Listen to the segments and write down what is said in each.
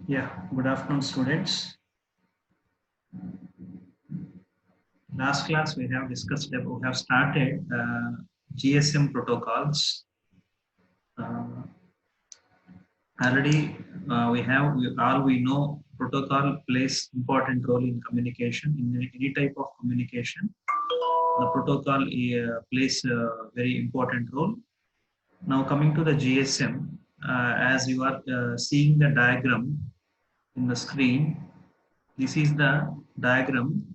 Yeah, good afternoon, students. Last class we have discussed, we have started GSM protocols. Uh, Already we know protocol plays important role in communication, in any type of communication. The protocol plays a very important role. Now coming to the GSM, as you are seeing the diagram in the screen, this is the diagram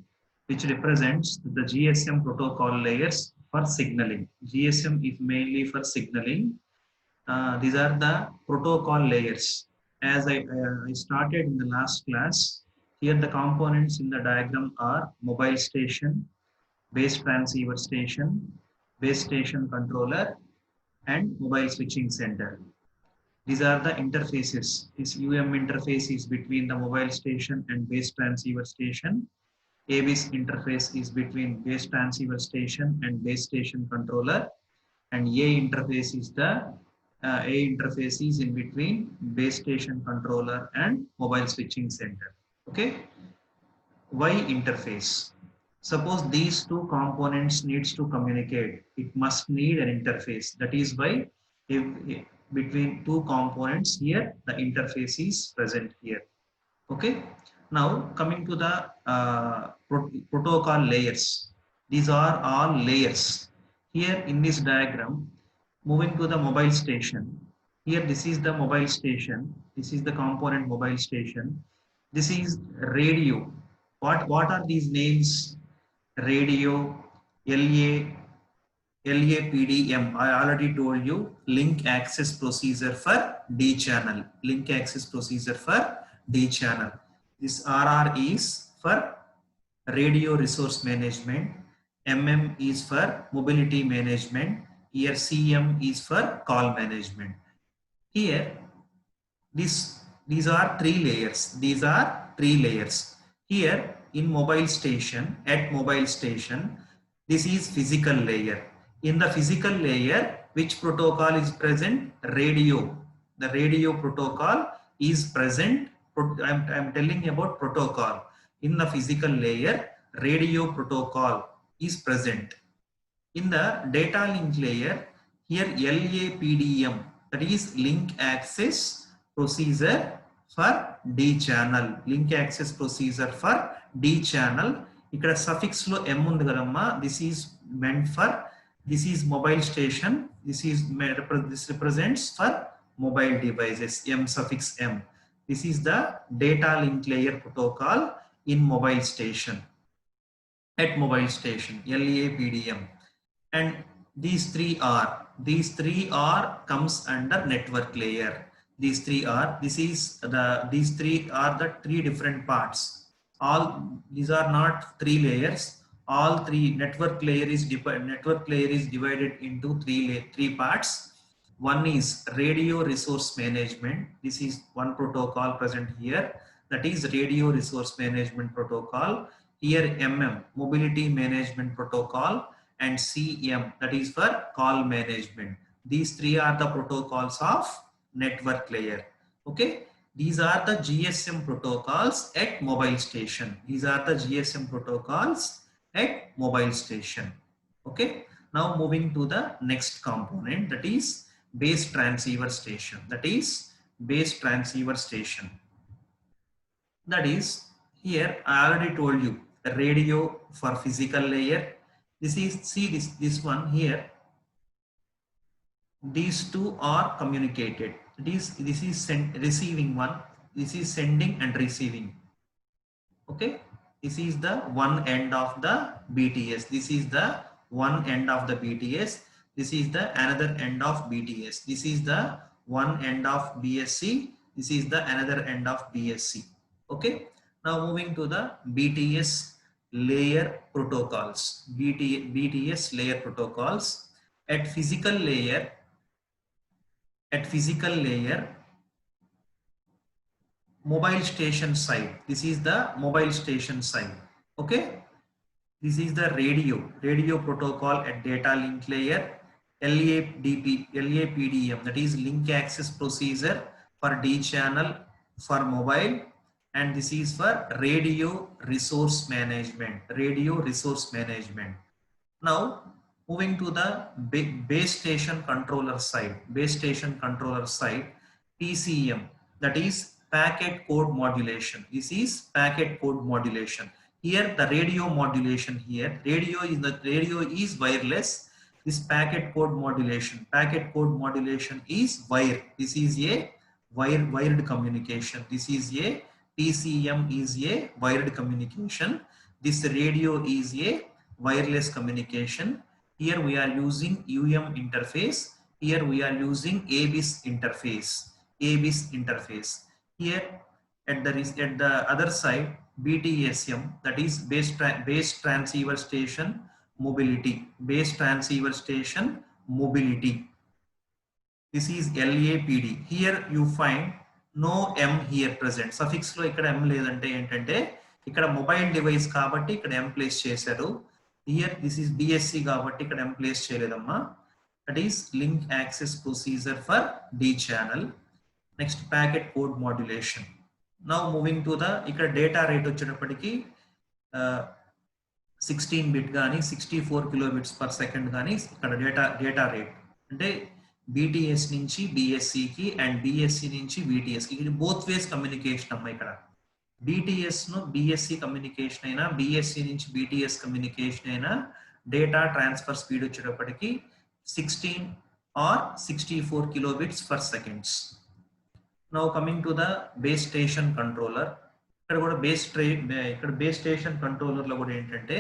which represents the GSM protocol layers for signaling. GSM is mainly for signaling. These are the protocol layers. As I started in the last class, here the components in the diagram are mobile station, base transceiver station, base station controller, and mobile switching center. These are the interfaces. This interface is between the mobile station and base transceiver station. ABIS interface is between base transceiver station and base station controller. And A interface is in between base station controller and mobile switching center. Okay. Y interface. Suppose these two components needs to communicate, it must need an interface. That is why if between two components here, the interface is present here. Okay. Now coming to the protocol layers. These are all layers. Here in this diagram, moving to the mobile station. Here this is the mobile station. This is the component mobile station. This is radio. What are these names? Radio, LA, LAPDM. I already told you, link access procedure for D channel. Link access procedure for D channel. This RR is for radio resource management. MM is for mobility management. Here CM is for call management. Here these are three layers. These are three layers. Here in mobile station, at mobile station, this is physical layer. In the physical layer, which protocol is present? Radio. The radio protocol is present. I'm telling about protocol. In the physical layer, radio protocol is present. In the data link layer, here LAPDM, that is link access procedure for D channel. Link access procedure for D channel. Ikkada suffix lo M undi kadamma. This is meant for, this is mobile station. This represents for mobile devices, M suffix M. This is the data link layer protocol in mobile station. At mobile station, LAPDM. And these three are comes under network layer. These three are these three are the three different parts. All these are not three layers. All three network layer is divided into three parts. One is radio resource management. This is one protocol present here. That is radio resource management protocol. Here MM, mobility management protocol, and CM, that is for call management. These three are the protocols of network layer. Okay. These are the GSM protocols at mobile station. These are the GSM protocols at mobile station. Okay. Now moving to the next component, that is base transceiver station. That is base transceiver station. That is, here I already told you, radio for physical layer. This is, see this one here. These two are communicated. This is receiving one. This is sending and receiving. Okay. This is the one end of the BTS. This is the one end of the BTS. This is the another end of BTS. This is the one end of BSC. This is the another end of BSC. Okay. Now moving to the BTS layer protocols. BTS layer protocols. At physical layer, mobile station side. This is the mobile station side. Okay. This is the radio protocol at data link layer. LAPDM, that is link access procedure for D channel for mobile, and this is for radio resource management. Radio resource management. Now moving to the base station controller side. Base station controller side, PCM, that is packet code modulation. This is packet code modulation. Here the radio modulation here. Radio is wireless. This packet code modulation. Packet code modulation is wire. This is a wired communication. This is a PCM is a wired communication. This radio is a wireless communication. Here we are using UM interface. Here we are using ABIS interface. ABIS interface. Here at the other side, BTSM, that is base transceiver station mobility. Base transceiver station mobility. This is LAPD. Here you find no M here present. Suffix lo ikkada M ledante entante ikkada mobile device kabatti ikkada M place chesaru. Here this is DSC kabatti ikkada M place cheyaledamma. That is link access procedure for D channel. Next, packet code modulation. Now moving to the ikkada data rate vachetappadiki 16 bit gaani 64 kilobits per second gaani ikkada data rate ante BTS నుంచి BSC కి and BSC నుంచి BTS కి ఇది both ways communication అమ్మ ఇక్కడ BTS ను BSC communication అయినా BSC నుంచి BTS కమ్యూనికేషన్ అయినా డేటా ట్రాన్స్ఫర్ స్పీడ్ వచ్చేటప్పటికి 16 or 64 kilobits per seconds. Now coming to the base station controller. ఇక్కడ కూడా బేస్ స్టేషన్ కంట్రోలర్ లో కూడా ఏంటంటే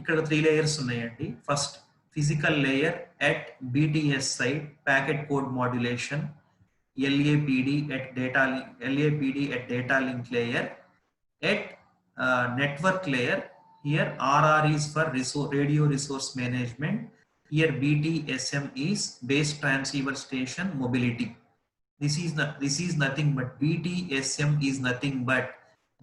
ఇక్కడ 3 లేయర్స్ ఉన్నాయండి. First physical layer at BTS side, packet code modulation, LAPD at data link layer, at network layer. Here RR is for radio resource management. Here BTSM is base transceiver station mobility. This is nothing but BTSM is nothing but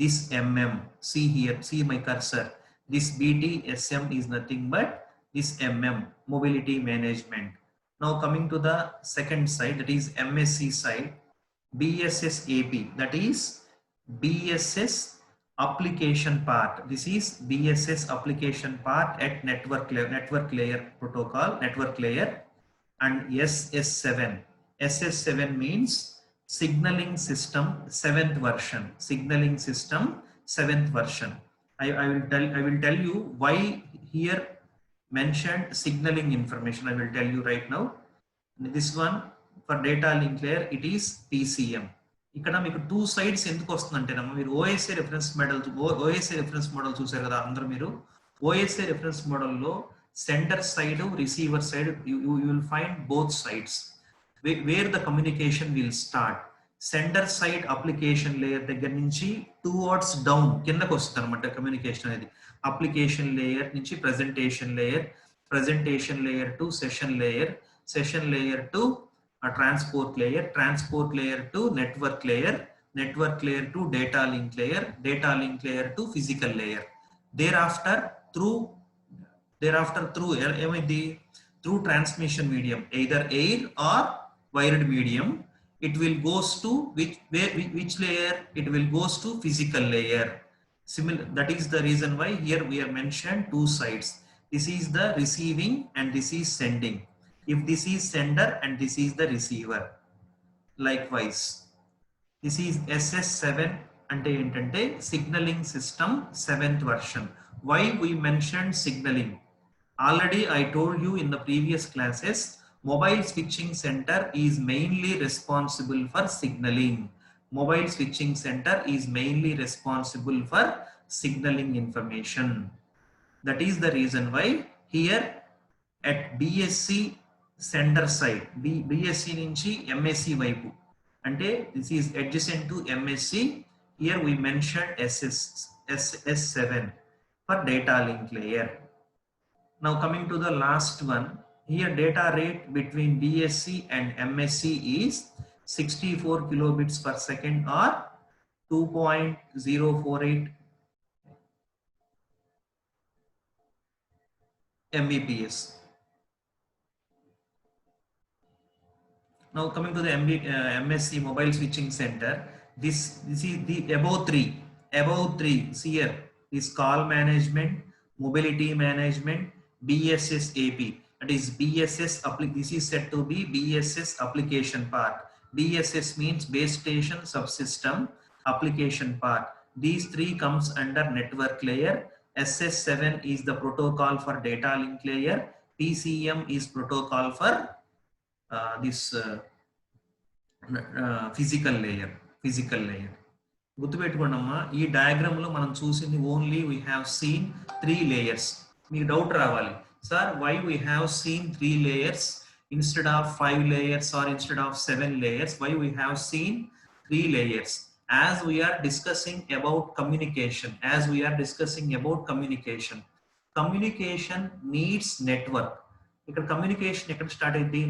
this MM. See here, see my cursor. This BTSM is nothing but this MM, mobility management. Now coming to the second side, that is MSC side, BSS AP, that is BSS application part. This is BSS application part at network layer protocol, network layer, and SS7. SS7 means signaling system 7th version. Signaling system 7th version. I will tell you why here mentioned signaling information. I will tell you right now. This one for data link layer, it is PCM. ఇక్కడ మీకు 2 sides ఎందుకు వస్తుందంటేనమ్మా మీరు OSA reference model చూసారు కదా అందరూ మీరు. OSA reference మోడల్లో sender side receiver side you will find both sides where the communication will start. Sender side application layer దగ్గర నుంచి టువర్డ్స్ డౌన్ కిందకు వస్తుంది అనమాట కమ్యూనికేషన్ అనేది. అప్లికేషన్ లేయర్ నుంచి presentation layer to session layer to transport layer to network layer to data link layer to physical layer. There after through ఏమైంది through transmission medium either air or wired medium. It will goes to which layer? It will goes to physical layer. Similar, that is the reason why here we have mentioned 2 sides. This is the receiving and this is sending. If this is sender and this is the receiver. Likewise, this is SS7 ante entante signaling system 7th version. Why we mentioned signaling? Already I told you in the previous classes, mobile switching center is mainly responsible for signaling. Mobile switching center is mainly responsible for signaling information. That is the reason why here at BSC sender side, BSC నుంచి MSC వైపు అంటే this is adjacent to MSC. Here we mentioned SS7 for data link layer. Now coming to the last one. Here data rate between BSC and MSC is 64 kilobits per second or 2.048 Mbps. Now coming to the MSc Mobile Switching Center, this is the above three. See here, is call management, mobility management, BSS AP. That is BSS. This is said to be BSS application part. BSS means base station subsystem application part. These three comes under network layer. SS7 is the protocol for data link layer. PCM is protocol for this physical layer. గుర్తుపెట్టుకోండమ్మా, ఈ diagram లో మనం చూసింది only we have seen 3 layers. మీకు doubt రావాలి, sir why we have seen 3 layers instead of 5 layers or instead of 7 layers? Why we have seen 3 layers? as we are discussing about communication, communication needs network. ఇక్కడ communication ఎక్కడ start అయింది?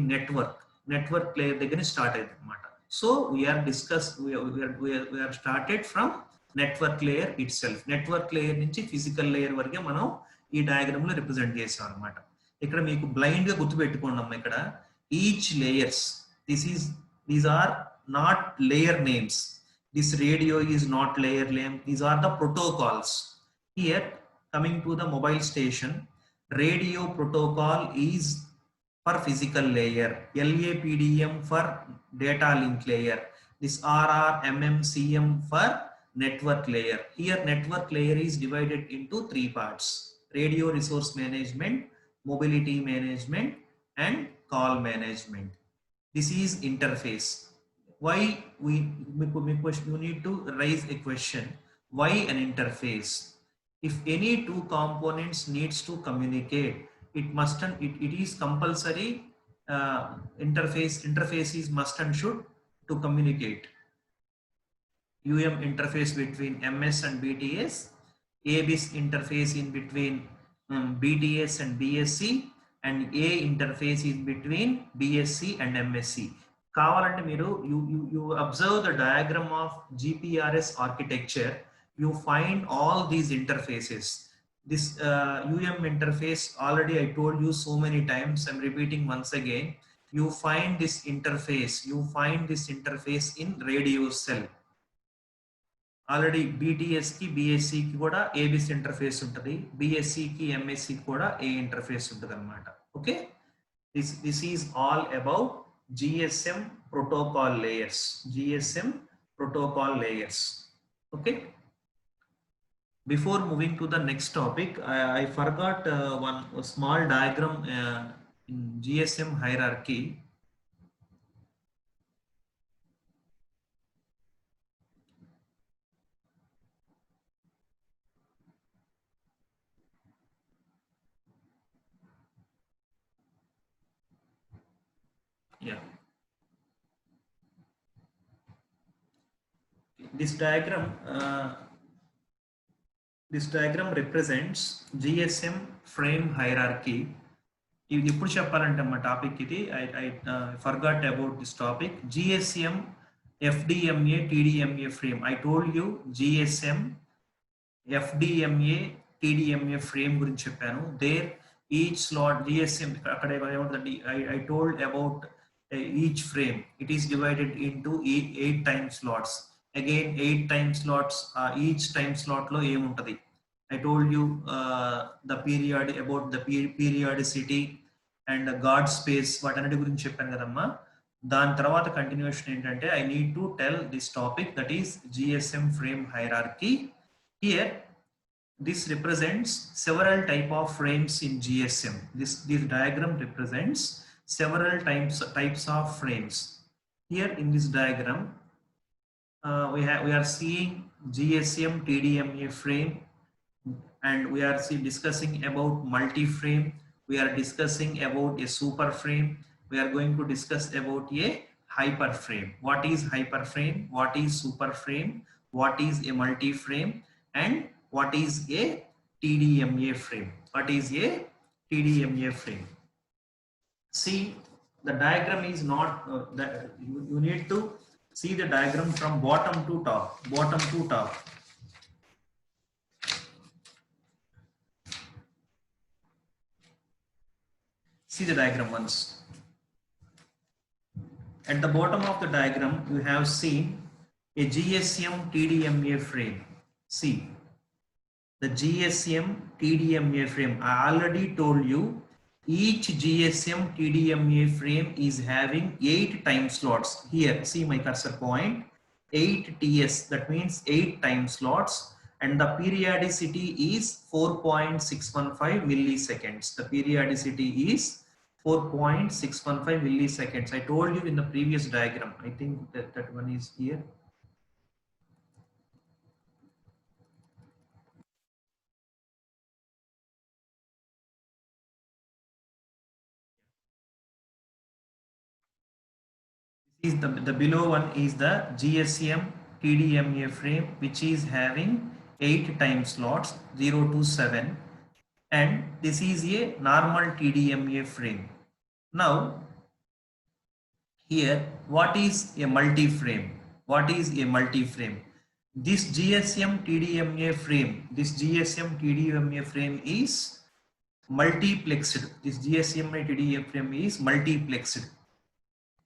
Network layer దగ్గర start అయింది అనమాట. So we are started from network layer itself. Network layer నుంచి physical layer వరకే మనం ఈ డయాగ్రామ్ లో రిప్రజెంట్ చేసాం అనమాట. ఇక్కడ మీకు బ్లైండ్ గా గుర్తుపెట్టుకోండి అమ్మ, ఇక్కడ each layers, these are not layer names. This radio is not layer name. These are the protocols. Here, coming to the mobile station, radio protocol is for physical layer. LAPDM for data link layer. This RR, MM, CM for network layer. Here, network layer is divided into 3 parts: radio resource management, mobility management, and call management. This is interface. Why you need to raise a question, why an interface? If any two components needs to communicate, it is compulsory. Interface is must and should to communicate. interface between MS and BTS, ABIS interface in between BTS and BSc, and A interface in between BSc and MSc. కావాలంటే మీరు you observe the diagram of GPRS architecture, you find all these interfaces. This interface, already I told you so many times, I'm repeating once again. You find this interface in radio cell. Already BTS ki BSc ki kuda ABIS interface untadi, BSc ki MSc kuda A interface untadi annamata. Okay, this is all about GSM protocol layers. Okay, before moving to the next topic, I forgot one small diagram in GSM hierarchy. Yeah, this diagram represents GSM frame hierarchy. ఇది ఎప్పుడు చెప్పాలంటే మా topic ఇది, I forgot about this topic. GSM FDMA TDMA frame. I told you GSM FDMA TDMA frame గురించి చెప్పాను. There each slot GSM అక్కడ ఏమంటుందండి, I told about each frame. It is divided into 8 time slots. Again 8 time slots. Each time slot లో ఏముంటది? I told you the period, about the periodicity and God space, వాటన్నిటి గురించి చెప్పాను కదమ్మా. దాని తర్వాత continuation ఏంటంటే, I need to tell this topic, that is GSM frame hierarchy. Here this represents several type of frames in GSM. This diagram represents several types of frames. Here in this diagram we are seeing GSM TDMA frame, and we are discussing about multi-frame. We are discussing about a super frame. We are going to discuss about a hyper frame. What is hyper frame? What is super frame? What is a multi-frame? And what is a TDMA frame? What is a TDMA frame? See, the diagram is not you need to see the diagram from bottom to top. See the diagram once. At the bottom of the diagram, you have seen a GSM TDMA frame. See, the GSM TDMA frame. I already told you each GSM TDMA frame is having 8 time slots. Here, see my cursor point, 8 TS, that means 8 time slots, and the periodicity is 4.615 milliseconds. The periodicity is 4.615 milliseconds. I told you in the previous diagram. I think that one is here. Is the below one is the GSM TDMA frame, which is having 8 time slots 0 to 7, and this is a normal TDMA frame. Now here, what is a multi-frame? What is a multi-frame? This GSM TDMA frame, is multiplexed. This GSM TDMA frame is multiplexed.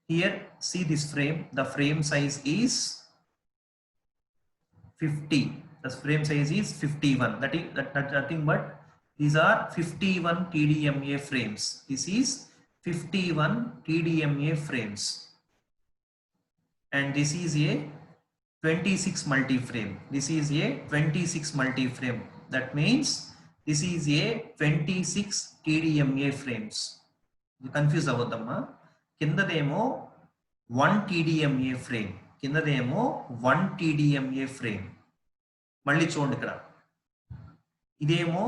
Here, see this frame, the frame size is 50. The frame size is 51. That is nothing but these are 51 TDMA frames. This is 51 TDMA frames. And this is a 26 multi-frame. This is a 26 multi-frame. That means this is a 26 TDMA frames. You confuse avadamma. Kindademo 1 TDMA frame. Kindademo 1 TDMA frame. Malli చూడండి ఇక్కడ. ఇదేమో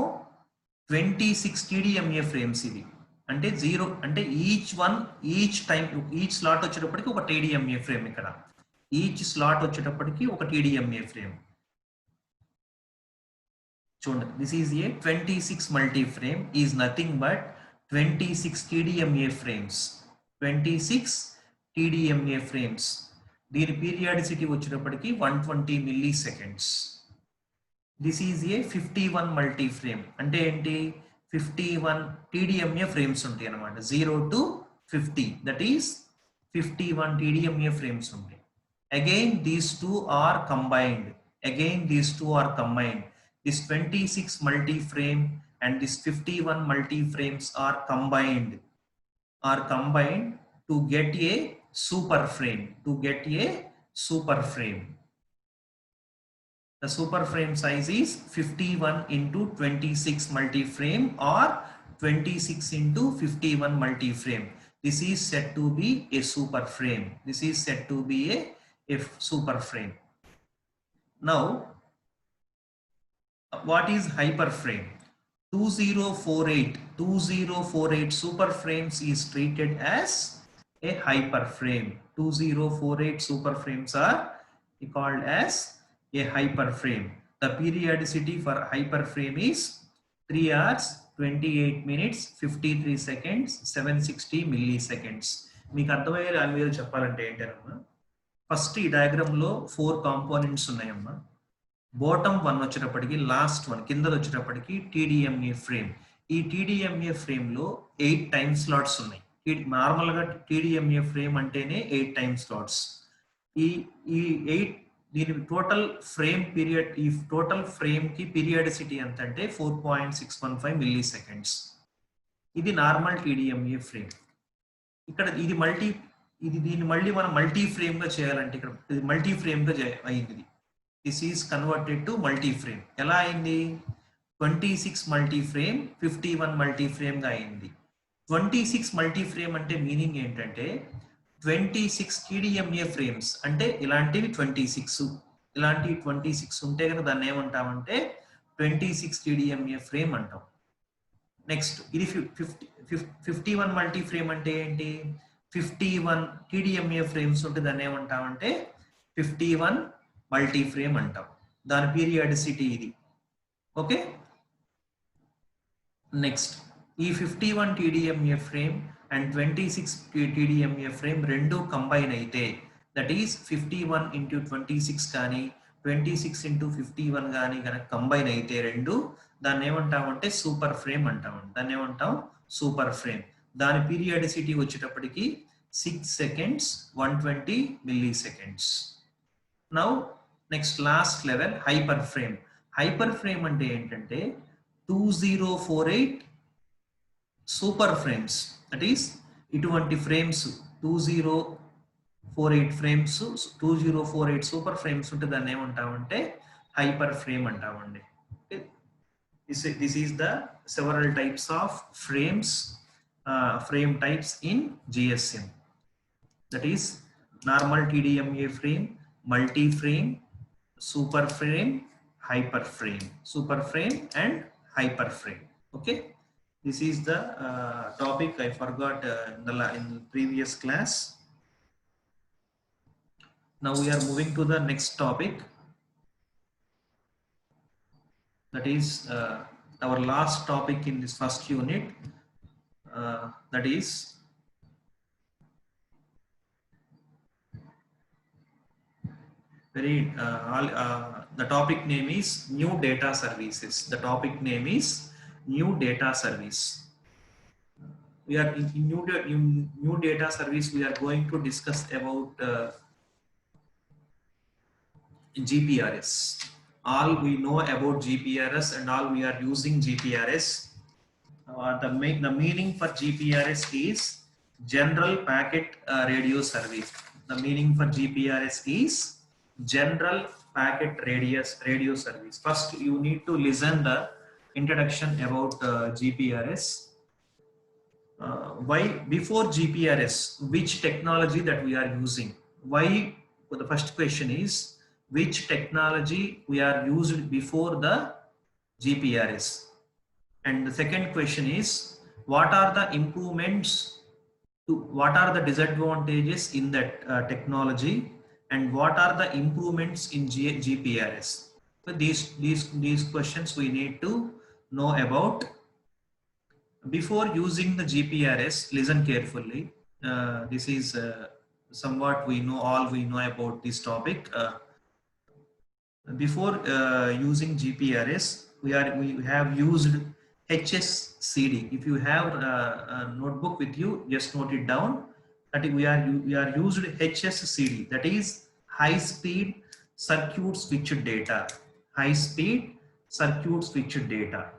26 TDMA frames ఇవి. అంటే 0 అంటే each slot వచ్చేటప్పటికి ఒక TDMA frame ఇక్కడ. Each slot వచ్చేటప్పటికి ఒక TDMA ఫ్రేమ్. చూడండి, this is a 26 multi frame is nothing but 26 TDMA frames. 26 TDMA frames. దీని పీరియాడిసిటీ వచ్చేటప్పటికి 120 milli seconds. This is a 51 multi frame. అంటే ఏంటి, 51 TDMA ఫ్రేమ్స్ ఉంటాయి అన్నమాట. 0 to 50, that is 51 TDMA frames ఉంటాయి. Again these two are combined. This 26 multi-frame and this 51 multi-frames are combined to get a super frame. The super frame size is 51 into 26 multi-frame or 26 into 51 multi-frame. This is said to be a super frame. A super frame. Now, what is hyperframe? 2048 super frames is treated as a hyperframe. 2048 super frames are called as a hyperframe. The periodicity for hyperframe is 3 hours 28 minutes 53 seconds 760 milliseconds. మీకు అర్థమయ్యే language చెప్పాలంటే ఏంటమ్మా, first ఈ diagram లో 4 components ఉన్నాయమ్మా. Bottom 1 వచ్చేటప్పటికి, last 1 కింద వచ్చేటప్పటికి TDMA ఫ్రేమ్. ఈ TDMA ఫ్రేమ్ లో 8 టైమ్ స్లాట్స్ ఉన్నాయి. నార్మల్ గా TDMA ఫ్రేమ్ అంటేనే 8 టైమ్ స్లాట్స్. ఈ 8 దీని టోటల్ ఫ్రేమ్ పీరియడ్, ఈ టోటల్ ఫ్రేమ్ కి పీరియాడిసిటీ ఎంత అంటే 4.615 మిల్లీ సెకండ్స్. ఇది నార్మల్ TDMA ఫ్రేమ్. ఇక్కడ దీన్ని మళ్ళీ మనం మల్టీ ఫ్రేమ్ గా చేయాలంటే ఇక్కడ మల్టీ ఫ్రేమ్ గా అయింది. This is converted to multi frame. ఎలా అయింది? 26 మల్టీ ఫ్రేమ్ 51 మల్టీ ఫ్రేమ్ గా అయింది. 26 మల్టీ ఫ్రేమ్ అంటే మీనింగ్ ఏంటంటే 26 TDMA ఫ్రేమ్స్ అంటే ఇలాంటివి 26 ఉంటే కనుక దాన్ని ఏమంటామంటే 26 TDMA ఫ్రేమ్ అంటాం. నెక్స్ట్ ఇది 51 మల్టీ ఫ్రేమ్ అంటే ఏంటి? 51 TDMA ఫ్రేమ్స్ ఉంటే దాన్ని ఏమంటామంటే 51 మల్టీ ఫ్రేమ్ అంటాం. దాని పీరియాడిసిటీ ఇది. ఓకే, నెక్స్ట్ ఈ 51 TDMA frame and 26 TDMA frame రెండు కంబైన్ అయితే, దట్ ఈస్ 51 into 26 కానీ 26 into 51 కానీ కనుక కంబైన్ అయితే రెండు, దాన్ని ఏమంటామంటే సూపర్ ఫ్రేమ్ అంటాం. దాన్ని ఏమంటాం? Super frame. దాని పీరియాడిసిటీ వచ్చేటప్పటికి 6 seconds, 120 milliseconds. Now next last level hyperframe. Hyperframe అంటే ఏంటంటే 2048 సూపర్ ఫ్రేమ్స్. దట్ ఈస్ ఇటువంటి ఫ్రేమ్స్ 2048 ఫ్రేమ్స్, 2048 సూపర్ ఫ్రేమ్స్ ఉంటే దాన్ని ఏమంటామంటే హైపర్ ఫ్రేమ్ అంటామండి. This is the several types of frames, frame types in GSM. That is normal TDMA frame, multi-frame, super frame, hyper frame, super frame and hyper frame. Okay, this is the topic I forgot in the previous class. Now we are moving to the next topic. That is our last topic in this first unit. That is the topic name is new data services. The topic name is new data service. We are in new data service. We are going to discuss about GPRS. All we know about GPRS and all we are using GPRS. The meaning for GPRS is General Packet Radio Service. The meaning for GPRS is General Packet Radio Service. First, you need to listen the introduction about GPRS. Why before GPRS? Which technology that we are using? Why? The first question is which technology we are used before the GPRS? And the second question is what are the improvements what are the disadvantages in that technology, and what are the improvements in GPRS? So these questions we need to know about. Before using the GPRS, listen carefully. This is somewhat we know about this topic. Before using GPRS, we have used HSCD. If you have a notebook with you, just note it down. That we are used HSCD. That is high speed circuit switched data. High speed circuit switched data.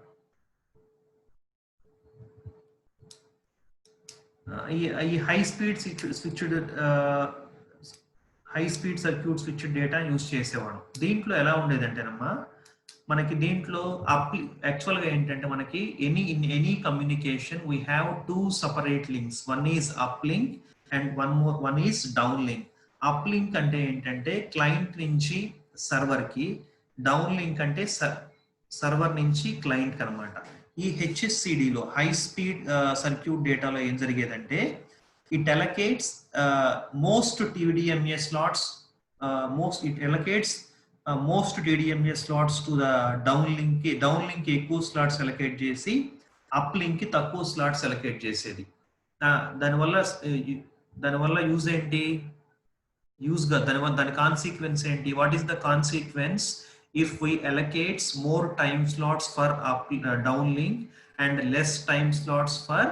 High speed circuit switch data use చేసేవాడు. దీంట్లో ఎలా ఉండేదంటేనమ్మా మనకి దీంట్లో యాక్చువల్గా ఏంటంటే మనకి any communication we have two separate links. One is up link and one is down link. Up link అంటే ఏంటంటే క్లయింట్ నుంచి సర్వర్కి, డౌన్ లింక్ అంటే సర్వర్ నుంచి క్లయింట్కి అనమాట. ఈ హెచ్ఎస్సిడిలో హై స్పీడ్ సర్క్యూట్ డేటాలో ఏం జరిగేదంటే it allocates most TDMA slots, most TDMA slots to the downlink ఎక్కువ స్లాట్స్ allocate చేసి అప్లింక్ కి తక్కువ స్లాట్స్ allocate చేసేది. దానివల్ల యూజ్ ఏంటి? దాని కాన్సిక్వెన్స్ ఏంటి? What is the consequence if we allocates more time slots for downlink and less time slots for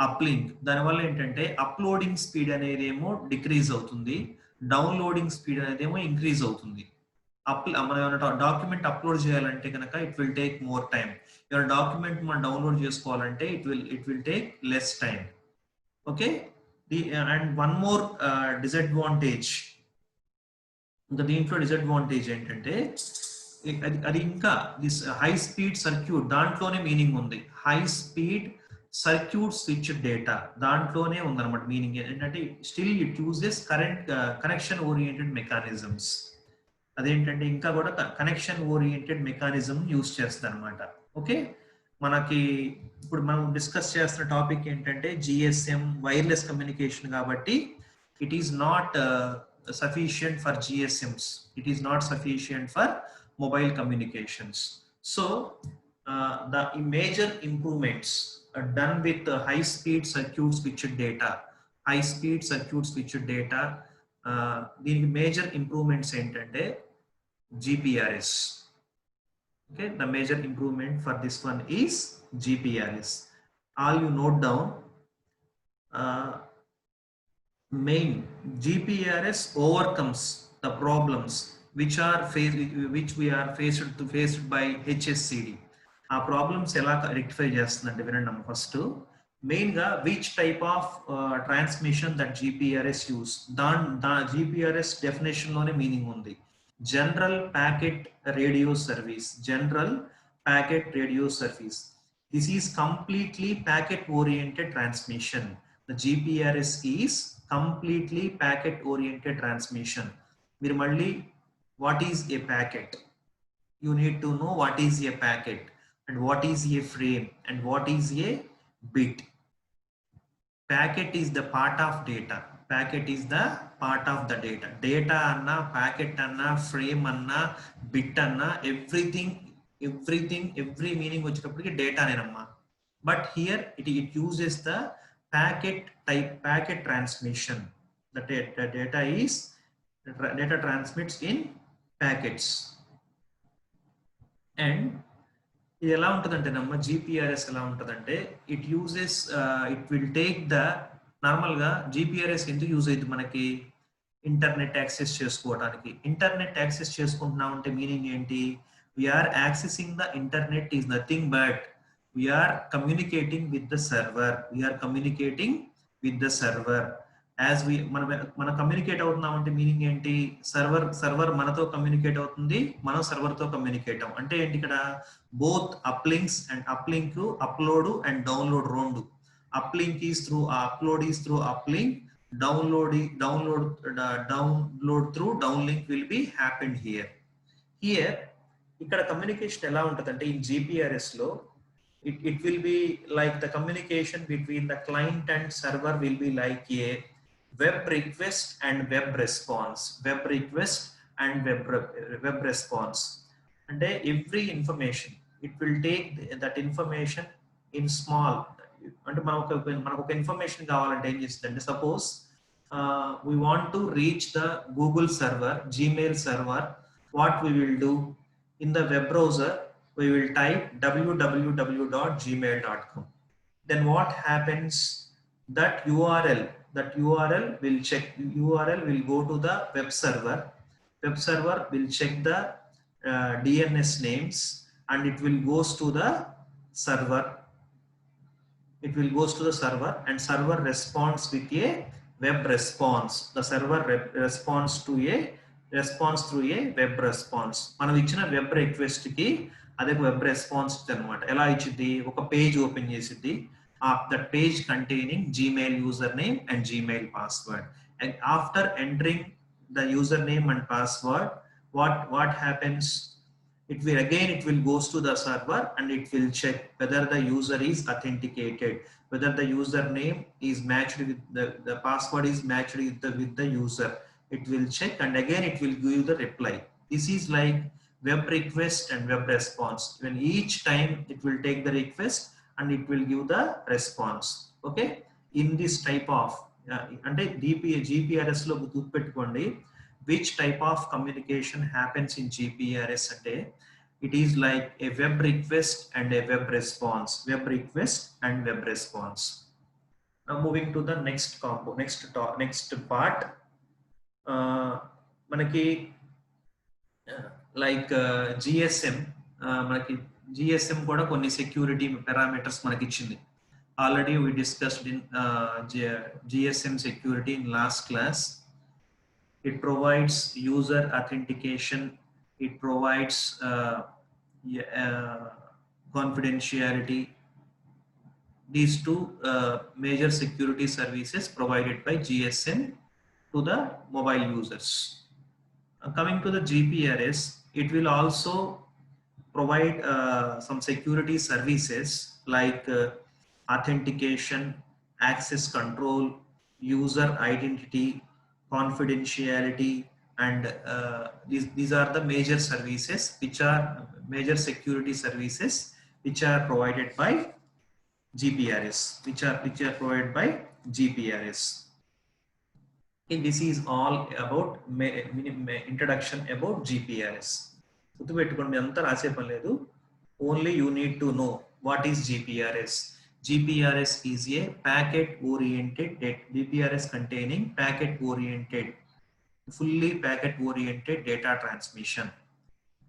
uplink? దానివల్ల ఏంటంటే అప్లోడింగ్ స్పీడ్ అనేది ఏమో డిక్రీజ్ అవుతుంది, డౌన్లోడింగ్ స్పీడ్ అనేది ఏమో ఇంక్రీజ్ అవుతుంది. మనం ఏమైనా డాక్యుమెంట్ అప్లోడ్ చేయాలంటే కనుక it will take more time. ఏమైనా డాక్యుమెంట్ మనం డౌన్లోడ్ చేసుకోవాలంటే it will take less time. Okay, and one more disadvantage. ఇంకా దీంట్లో డిసడ్వాంటేజ్ ఏంటంటే అది ఇంకా దిస్ హై స్పీడ్ సర్క్యూట్ దాంట్లోనే మీనింగ్ ఉంది. High speed circuit switch data దాంట్లోనే ఉందన్నమాట మీనింగ్. ఏంటంటే still it uses connection oriented mechanisms. అదేంటంటే ఇంకా కూడా కనెక్షన్ ఓరియంటెడ్ మెకానిజం యూజ్ చేస్తుంది అనమాట. ఓకే, మనకి ఇప్పుడు మనం డిస్కస్ చేస్తున్న టాపిక్ ఏంటంటే జిఎస్ఎం వైర్లెస్ కమ్యూనికేషన్ కాబట్టి it is not sufficient for GSMs. It is not sufficient for mobile communications. So the major improvements are done with high-speed circuit switched data. High-speed circuit switched data. The major improvements entante GPRS. Okay, the major improvement for this one is GPRS. All you note down. main GPRS overcomes the problems which are faced, which we are faced by HSCD. ఆ problems ఎలా rectify చేస్తుందంటే వినండి first main గా which type of transmission that GPRS use GPRS definition లోనే meaning ఉంది. General packet radio service, general packet radio service. This is completely packet oriented transmission. The GPRS is completely packet oriented transmission. మీరు మళ్ళీ what is a packet? You need to know what is a packet and what is a frame and what is a bit. Packet is the part of data. Packet is the part of the data. Data anna, packet anna, frame anna, bit anna, every meaning వచ్చేటప్పటికి data నేనమ్మా. But here it uses the packet type, packet transmission. The data transmits in packets. And ఇది ఎలా ఉంటుందంటేనమ్మా GPRS ఎలా ఉంటుందంటే it uses it will take the నార్మల్గా GPRS ఎందుకు use అయింది మనకి ఇంటర్నెట్ యాక్సెస్ చేసుకోవడానికి. ఇంటర్నెట్ యాక్సెస్ చేసుకుంటున్నాం అంటే మీనింగ్ ఏంటి? We're accessing the internet is nothing but we're communicating with the server. We're communicating with the server. As మనం communicate అవుతున్నాం అంటే మీనింగ్ ఏంటి? సర్వర్ మనతో కమ్యూనికేట్ అవుతుంది, మనం సర్వర్ తో కమ్యూనికేట్ అవ్వం. అంటే ఏంటి ఇక్కడ? Both uplinks and uplink, upload and download రెండు. Uplink is through upload is through uplink, download through downlink will be happened here. ఇక్కడ కమ్యూనికేషన్ ఎలా ఉంటుందంటే ఈ GPRS లో it will be like the communication between the client and server will be like a web request and web response. Web request and web response. And every information, it will take that information in small. అంటే మనకు ఒక information కావాలంటే ఏం చేస్తుందంటే suppose we want to reach the Google server, Gmail server. What we will do in the web browser, we will type www.gmail.com. Then what happens? That URL will check. URL will go to the web server. Web server will check the DNS names and it will goes to the server. It will goes to the server and server responds with a web response. The server responds through a web response. మనం ఇచ్చిన web request కి అదే web response అన్నమాట. ఎలా ఇచ్చింది? ఒక page open చేసిద్ది. That page containing Gmail username and Gmail password. And after entering the username and password, what happens? It will goes to the server and it will check whether the user is authenticated, whether the username is matched with the password is matched with the user. It will check and again it will give the reply. This is like web request and web response. When each time it will take the request and it will give the response. Okay, in this type of అంటే GPRS లో గుర్తుపెట్టుకోండి which type of communication happens in GPRS అంటే it is like a web request and a web response. Web request and web response. Now moving to the next part. మనకి like GSM, మనకి GSM కూడా కొన్ని security parameters మనకి ఇచ్చింది. Already we discussed in GSM security in last class. It provides user authentication. It provides confidentiality. These two major security services provided by GSM to the mobile users. Coming to the GPRS, it will also provide some security services like authentication, access control, user identity, confidentiality, and these are the major services which are major security services which are provided by GPRS, which are provided by GPRS. And this is all about introduction about GPRS. గుర్తుపెట్టుకోండి, అంతా రాసే పని లేదు. Only you need to know what is GPRS. GPRS is a packet oriented GPRS containing packet oriented, fully packet oriented data transmission.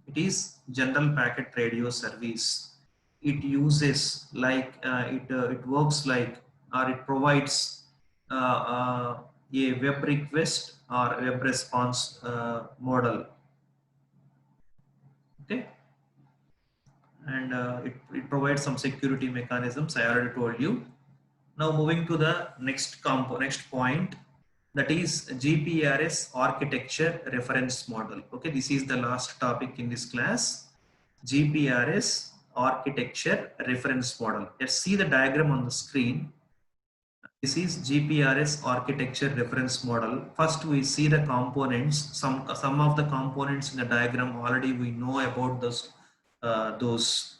It is general packet radio service. It uses like it works like, or it provides a web request or web response model. Okay, and it provides some security mechanisms. I already told you. Now moving to the next point, that is GPRS architecture reference model. Okay, this is the last topic in this class. GPRS architecture reference model. Let's see the diagram on the screen. This is GPRS architecture reference model. First we see the components. Some of the components in the diagram already we know about those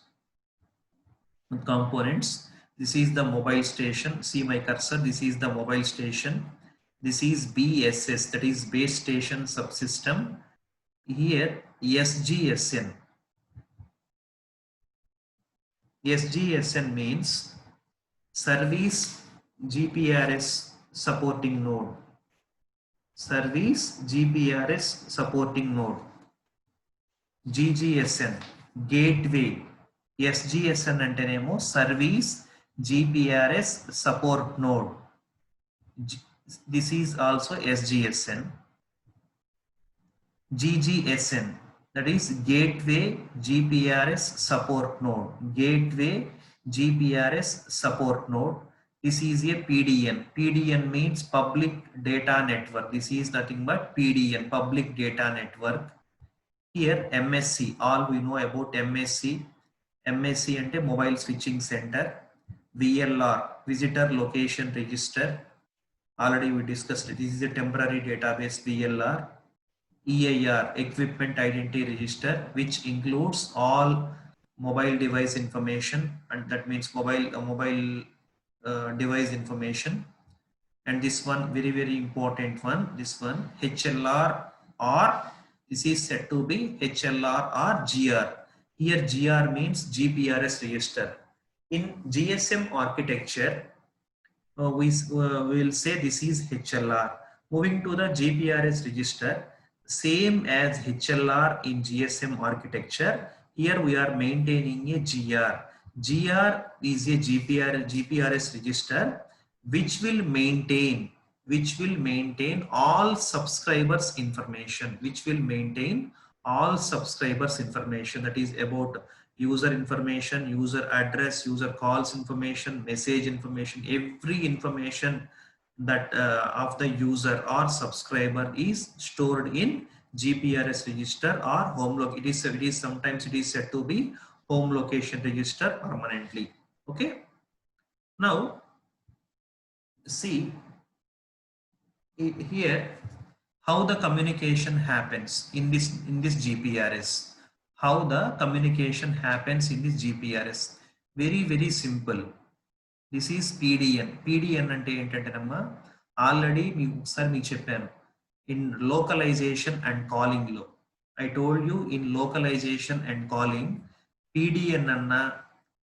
components. This is the mobile station. See my cursor. This is the mobile station. This is BSS, that is base station subsystem. Here SGSN. SGSN means service GPRS supporting node. Service GPRS supporting node. GGSN gateway. SGSN antenemo service GPRS support node. This is also SGSN. GGSN, that is gateway GPRS support node. Gateway GPRS support node. This is a PDN. PDN means public data network. This is nothing but PDN, public data network. Here MSC, all we know about MSC. MSC ante mobile switching center. VLR, visitor location register. Already we discussed it. This is a temporary database, VLR. EIR, equipment identity register, which includes all mobile device information, and that means mobile device information. And this one, very important one, this one HLR, or this is said to be HLR or GR. Here GR means GPRS register. In GSM architecture, we will say this is HLR. Moving to the GPRS register, same as HLR in GSM architecture, here we are maintaining a GR. GR is a GPRS register which will maintain all subscribers information, that is about user information, user address, user calls information, message information, every information that of the user or subscriber is stored in GPRS register or home location. It is sometimes it is said to be home location register permanently. Okay. Now see here how the communication happens in this GPRS. How the communication happens in this GPRS? Very simple. This is PDN. PDN అంటే ఏంటంటేనమ్మా, already మీకు ఒకసారి మీకు చెప్పాను in localisation and calling లో. I told you in localisation and calling PDN అన్న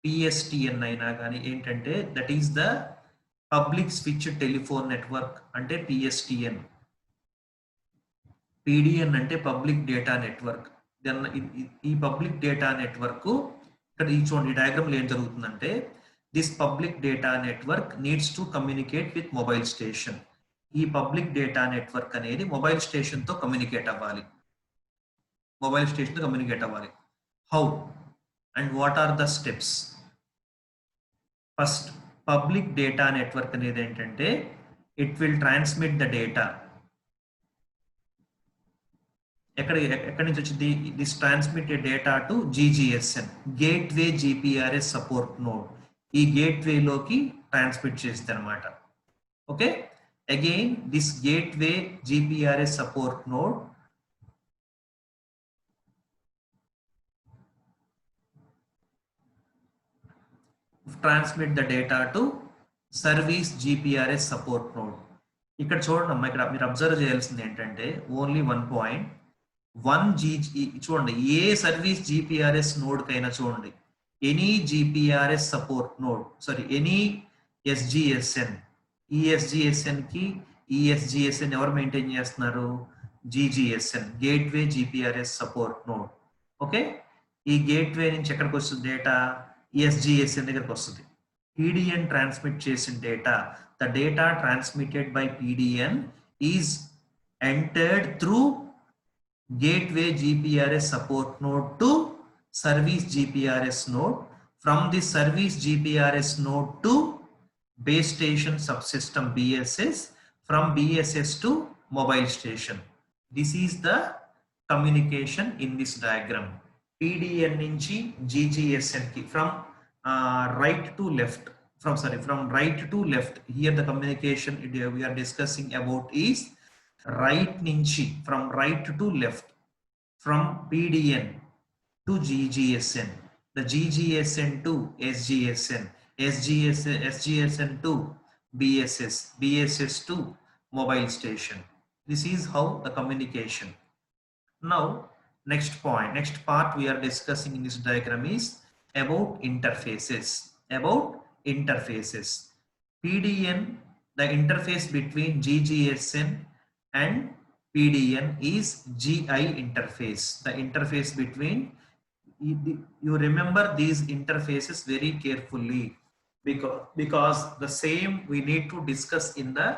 PSTN అయినా కానీ ఏంటంటే that is the public switch telephone network అంటే PSTN. PDN అంటే పబ్లిక్ డేటా నెట్వర్క్. ఈ పబ్లిక్ డేటా నెట్వర్క్ ఇక్కడ ఈ చూడండి డయాగ్రామ్ లో ఏం జరుగుతుందంటే, this public data network needs to communicate with mobile station. ఈ public data network అనేది mobile station తో communicate అవ్వాలి. How and what are the steps? First, public data network అనేది ఏంటంటే it will transmit the data. ఎక్కడి నుంచి వచ్చింది? This transmit data to GGSN, gateway GPRS support node. ఈ గేట్వే లోకి ట్రాన్స్మిట్ చేస్తుంది అనమాట. Okay, again this gateway GPRS support node transmit the data to service GPRS support node. ఇక్కడ చూడండి అమ్మా, ఇక్కడ మీరు అబ్జర్వ్ చేయాల్సింది ఏంటంటే ఓన్లీ 1 పాయింట్. చూడండి, ఏ సర్వీస్ GPRS నోడ్ కైనా చూడండి any GPRS support node, sorry, any SGSN, ESGSN ki ESGSN ఎవరు మెయింటైన్ చేస్తున్నారు? GGSN, gateway GPRS support node. Okay, ఈ గేట్వే నుంచి ఎక్కడికి వస్తుంది డేటా? ESGSN దగ్గరికి వస్తుంది. PDN ట్రాన్స్మిట్ చేసిన data, the data transmitted by PDN is entered through gateway GPRS support node to service GPRS node, from the service GPRS node to base station subsystem BSS, from BSS to mobile station. This is the communication in this diagram. PDN నుంచి GGSN ki, from right to left, from right to left. Here the communication we are discussing about is right నుంచి, from right to left, from PDN to GGSN, the GGSN to SGSN, SGSN to BSS, BSS to mobile station. This is how the communication. Now next point, next part we are discussing in this diagram is about interfaces. About interfaces. PDN, the interface between GGSN and PDN is GI interface. The interface between, you remember these interfaces very carefully, because the same we need to discuss in the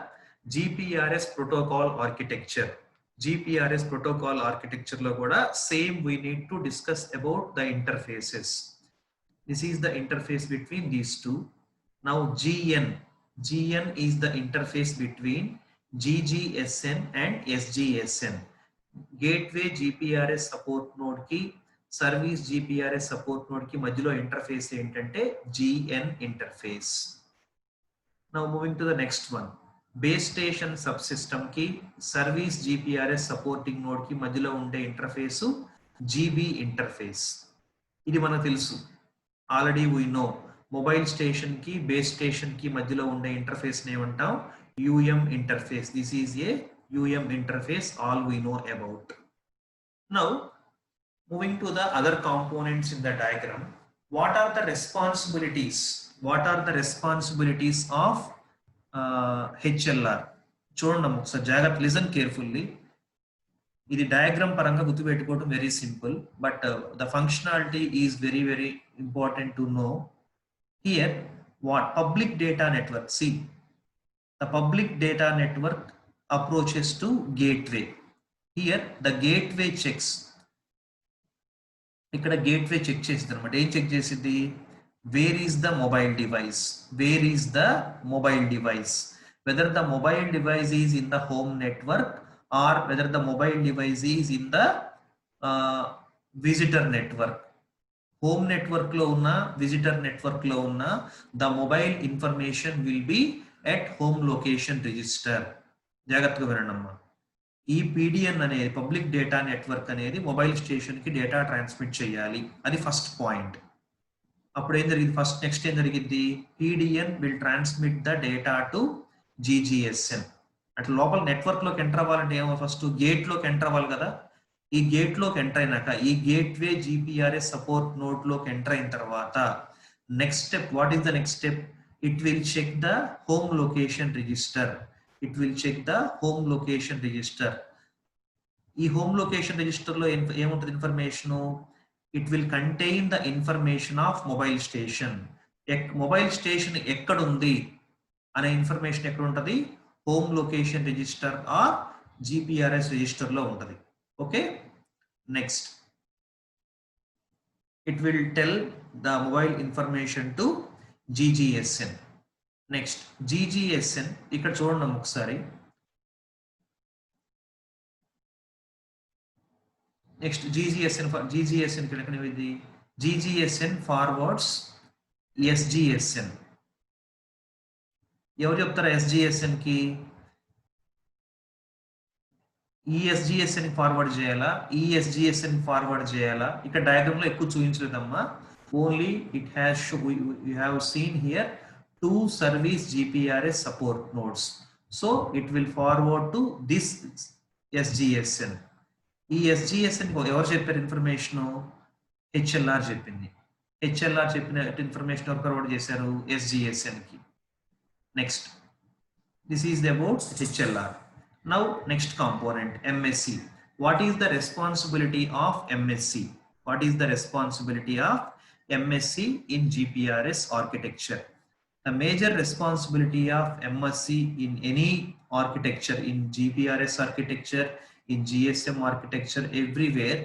GPRS protocol architecture. GPRS protocol architecture lo kuda same we need to discuss about the interfaces. This is the interface between these two. Now GN is the interface between GGSN and SGSN. Gateway GPRS support node ki service GPRS support node ki madhyalo interface entante GN interface. Now moving to the next one, base station subsystem ki service GPRS supporting node ki madhyalo unde interface GB interface. ఇది మనకు తెలుసు, already we know. Mobile station కి base station కి మధ్యలో ఉండే interface ని ఏమంటాం? UM interface. This is a UM interface, all we know about. Now moving to the other components in the diagram, what are the responsibilities? What are the responsibilities of HLR? చూడండి ఒకసారి జాగ్రత్త, listen carefully. ఇది diagram పరంగా గుర్తుపెట్టుకోవడం very simple, but the functionality is very very important to know. Here what public data network, see the public data network approaches to gateway. Here the gateway checks, ఇక్కడ gateway check చేసింది అనమాట. ఏం check చేసింది? Where is the mobile device, where is the mobile device, whether the mobile device is in the home network or whether the mobile device is in the visitor network. Home network lo unna, visitor network lo unna, the mobile information will be at home location register. జాగ్రత్తగా వినండమ్మా. ఈ PDN అనేది public data network అనేది mobile station కి data transmit చేయాలి, అది first point. అప్పుడు ఏం జరిగింది? ఫస్ట్ నెక్స్ట్ ఏం జరిగింది? PDN will transmit the data to GGSN. అట్లా లోపల నెట్వర్క్ లోకి ఎంటర్ అవ్వాలంటే ఏమో ఫస్ట్ గేట్ లోకి ఎంటర్ అవ్వాలి కదా. ఈ గేట్ లోకి ఎంటర్ అయినాక ఈ గేట్వే GPRS సపోర్ట్ నోడ్ లోకి ఎంటర్ అయిన తర్వాత next step, what is the next step? It will check the home location register. It will check the home location register. ఈ హోమ్ లొకేషన్ రిజిస్టర్ లో ఏముంటుంది information? It will contain the information of mobile station. Mobile station ఎక్కడుంది అనే information ఎక్కడ ఉంటుంది? Home location register or GPRS register లో ఉంటుంది. Okay, next it will tell the mobile information to GGSN. Next GGSN ఇక్కడ చూడండి ఒకసారి. Next GGSN GGSN forwards SGSN. ఎవరు చెప్తారా SGSN కి? ఈ SGSN ఫార్వర్డ్ చేయాలా, ఈ SGSN ఫార్వర్డ్ చేయాలా? ఇక్కడ డయాగ్రామ్ లో ఎక్కువ చూపించలేదమ్మా. Only it has you have seen here two service GPRS support nodes. So it will forward to this SGSN. ఈ SGSN ఎవరు చెప్పారు ఇన్ఫర్మేషన్? HLR చెప్పింది. HLR చెప్పిన ఇన్ఫర్మేషన్ ఎవరు ప్రొవైడ్ చేశారు? SGSN కి. Next, this is about HLR. Now next component, MSC. What is the responsibility of MSC? What is the responsibility of MSC in GPRS architecture? The major responsibility of MSC in any architecture, in GPRS architecture, in GSM architecture, everywhere,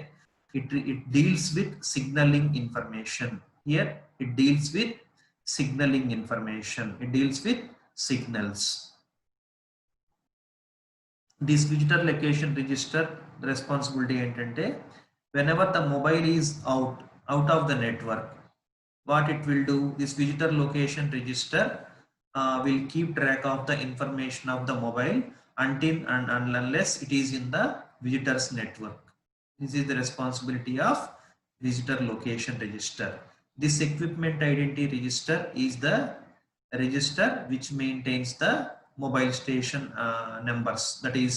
it deals with signaling information. Here it deals with signaling information. It deals with signals. This visitor location register responsibility ఏంటంటే, whenever the mobile is out of the network, what it will do, this visitor location register will keep track of the information of the mobile until and unless it is in the visitor's network. This is the responsibility of visitor location register. This equipment identity register is the register which maintains the mobile station numbers, that is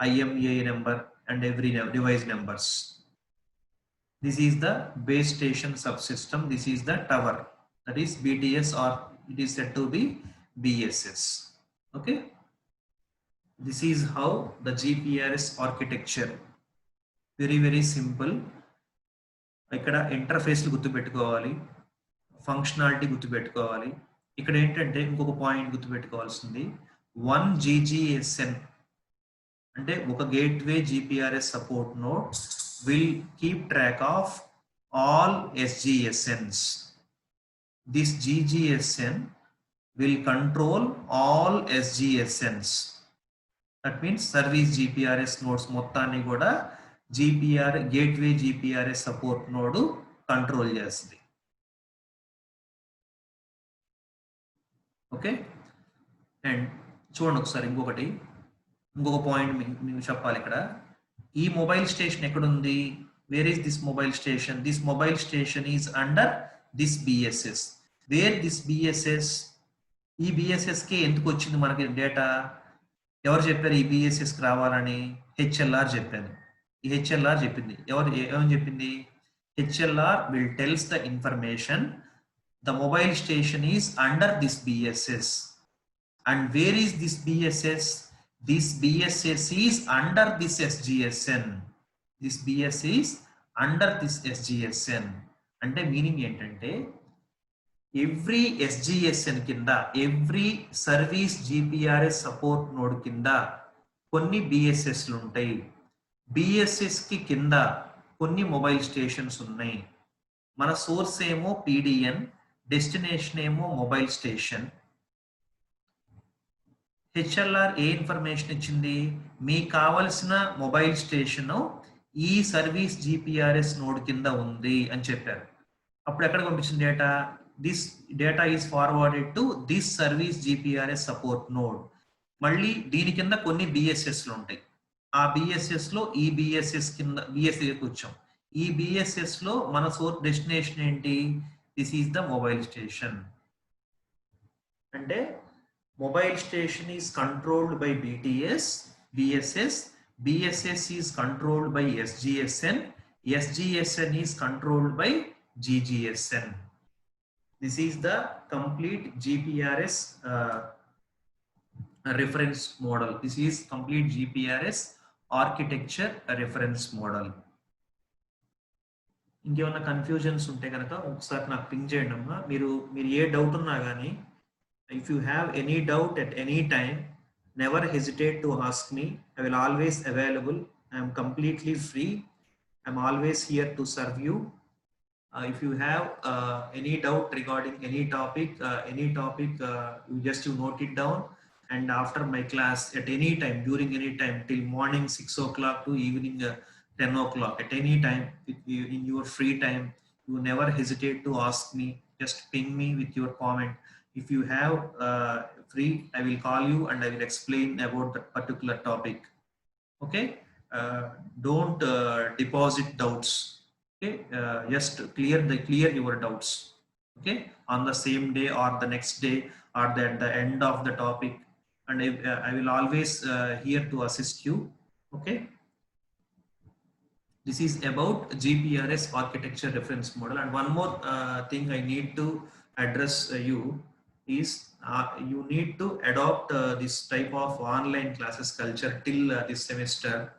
IMEI number and every device numbers. This is the base station subsystem. This is the tower, that is BTS, or it is said to be BSS. Okay, this is how the GPRS architecture, very simple. ఇక్కడ interface గుర్తుపెట్టుకోవాలి, functionality గుర్తుపెట్టుకోవాలి. ఇక్కడ ఏంటంటే ఇంకొక point గుర్తుపెట్టుకోవాల్సింది, 1 GGSN అంటే ఒక gateway GPRS support node will keep track of all SGSNs. This GGSN will control all SGSNs. That means service GPRS nodes మొత్తాన్ని కూడా gateway GPRS support node control చేస్తుంది. ఓకే, అండ్ చూడండి ఒకసారి ఇంకొక పాయింట్ మీకు చెప్పాలి. ఇక్కడ ఈ మొబైల్ స్టేషన్ ఎక్కడుంది? Where is this mobile station? This mobile station is under this BSS. Where this BSS? ఈ BSS కి ఎందుకు వచ్చింది మనకి డేటా? ఎవరు చెప్పారు ఈ BSS కి రావాలని? HLR చెప్పాను. ఈ HLR చెప్పింది. ఏమని చెప్పింది? HLR will tells the information the mobile station is under this BSS. And where is this BSS? This BSS is under this SGSN. This BSS is under this SGSN. అంటే meaning ఏంటంటే, every SGSN కింద, every service GPRS support node కింద కొన్ని BSSలు ఉంటాయి. BSS కి కింద కొన్ని mobile stations ఉన్నాయి. మన సోర్స్ ఏమో PDN, డెస్టినేషన్ ఏమో మొబైల్ స్టేషన్. HLR ఏ ఇన్ఫర్మేషన్ ఇచ్చింది? మీకు కావలసిన మొబైల్ స్టేషన్ ఈ సర్వీస్ GPRS నోడ్ కింద ఉంది అని చెప్పారు. అప్పుడు ఎక్కడ పంపించిన data? This data is forwarded to this service GPRS support node. మళ్ళీ దీని కింద కొన్ని BSSలు ఉంటాయి. ఆ BSS లో ఈ BSS కింద BSS వచ్చాం. ఈ BSS లో మన సోర్స్ డెస్టినేషన్ ఏంటి? This is the mobile station. అంటే mobile station is controlled by BSS, BSS is controlled by SGSN, SGSN is controlled by GGSN. This is the complete GPRS reference model. This is complete GPRS architecture reference model. ఇంకేమైనా confusions ఉంటే కనుక ఒకసారి నాకు ping చేయండి అమ్మా. మీరు ఏ doubt ఉన్నా కానీ, if you have any doubt at any time, never hesitate to ask me. I will always available. I am completely free. I am always here to serve you. If you have any doubt regarding any topic, you note it down, and after my class at any time, during any time, till morning 6 o'clock to evening 10 o'clock, at any time in your free time, you never hesitate to ask me. Just ping me with your comment. If you have free, I will call you and I will explain about that particular topic. Okay, don't deposit doubts. Okay, just clear your doubts. Okay, on the same day or the next day or at the end of the topic, and I will always here to assist you. Okay, This is about GPRS architecture reference model. And one more thing I need to address you is you need to adopt this type of online classes culture till this semester.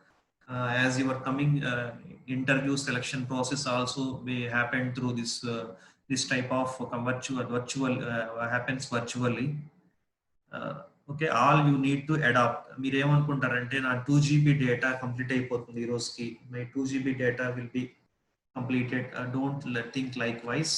As your coming interview selection process also may happen through this type of virtual happens virtually. Okay all you need to adapt. మీరు ఏమనుకుంటారంటే నా 2 GB data complete అయిపోతుంది ఈ రోజుకి, my 2 GB data will be completed. Don't think likewise.